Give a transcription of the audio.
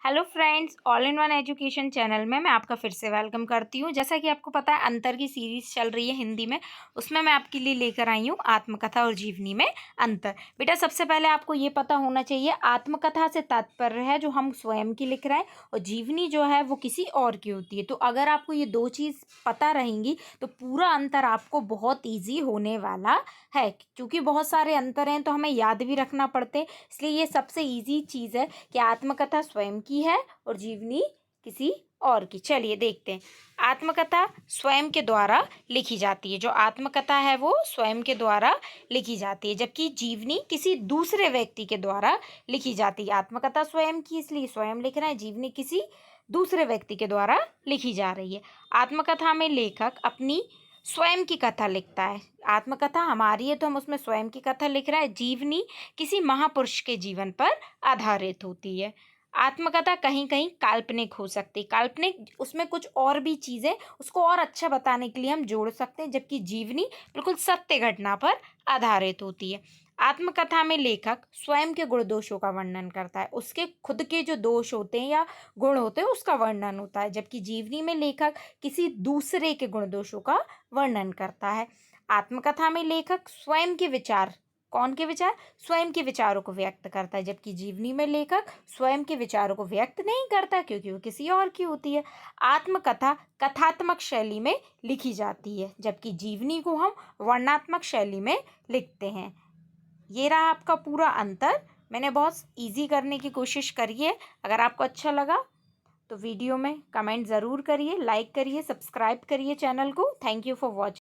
Hello friends, all in one education channel में मैं आपका फिर से वेलकम करती हूँ। जैसा कि आपको पता है, अंतर की सीरीज़ चल रही है हिंदी में। उसमें मैं आपके लिए लेकर आई हूँ आत्मकथा और जीवनी में अंतर। बेटा, सबसे पहले आपको ये पता होना चाहिए, आत्मकथा से तात्पर्य है जो हम स्वयं की लिख रहे हैं, और जीवनी जो है वो किसी और की होती है। तो अगर आपको ये दो चीज़ पता रहेंगी तो पूरा अंतर आपको बहुत ईजी होने वाला है। क्योंकि बहुत सारे अंतर हैं तो हमें याद भी रखना पड़ते हैं, इसलिए ये सबसे ईजी चीज़ है कि आत्मकथा स्वयं की है और जीवनी किसी और की। चलिए देखते हैं। आत्मकथा स्वयं के द्वारा लिखी जाती है। जो आत्मकथा है वो स्वयं के द्वारा लिखी जाती है, जबकि जीवनी किसी दूसरे व्यक्ति के द्वारा लिखी जाती है। आत्मकथा स्वयं की इसलिए स्वयं लिख रहे हैं, जीवनी किसी दूसरे व्यक्ति के द्वारा लिखी जा रही है। आत्मकथा में लेखक अपनी स्वयं की कथा लिखता है। आत्मकथा हमारी है तो हम उसमें स्वयं की कथा लिख रहे हैं। जीवनी किसी महापुरुष के जीवन पर आधारित होती है। आत्मकथा कहीं कहीं काल्पनिक हो सकती है। काल्पनिक उसमें कुछ और भी चीज़ें उसको और अच्छा बताने के लिए हम जोड़ सकते हैं, जबकि जीवनी बिल्कुल सत्य घटना पर आधारित होती है। आत्मकथा में लेखक स्वयं के गुण दोषों का वर्णन करता है, उसके खुद के जो दोष होते हैं या गुण होते हैं उसका वर्णन होता है, जबकि जीवनी में लेखक किसी दूसरे के गुण दोषों का वर्णन करता है। आत्मकथा में लेखक स्वयं के विचार, कौन के विचार? स्वयं के विचारों को व्यक्त करता है, जबकि जीवनी में लेखक स्वयं के विचारों को व्यक्त नहीं करता क्योंकि वो किसी और की होती है। आत्मकथा कथात्मक शैली में लिखी जाती है, जबकि जीवनी को हम वर्णनात्मक शैली में लिखते हैं। ये रहा आपका पूरा अंतर। मैंने बहुत इजी करने की कोशिश करी है। अगर आपको अच्छा लगा तो वीडियो में कमेंट ज़रूर करिए, लाइक करिए, सब्सक्राइब करिए चैनल को। Thank you for watching.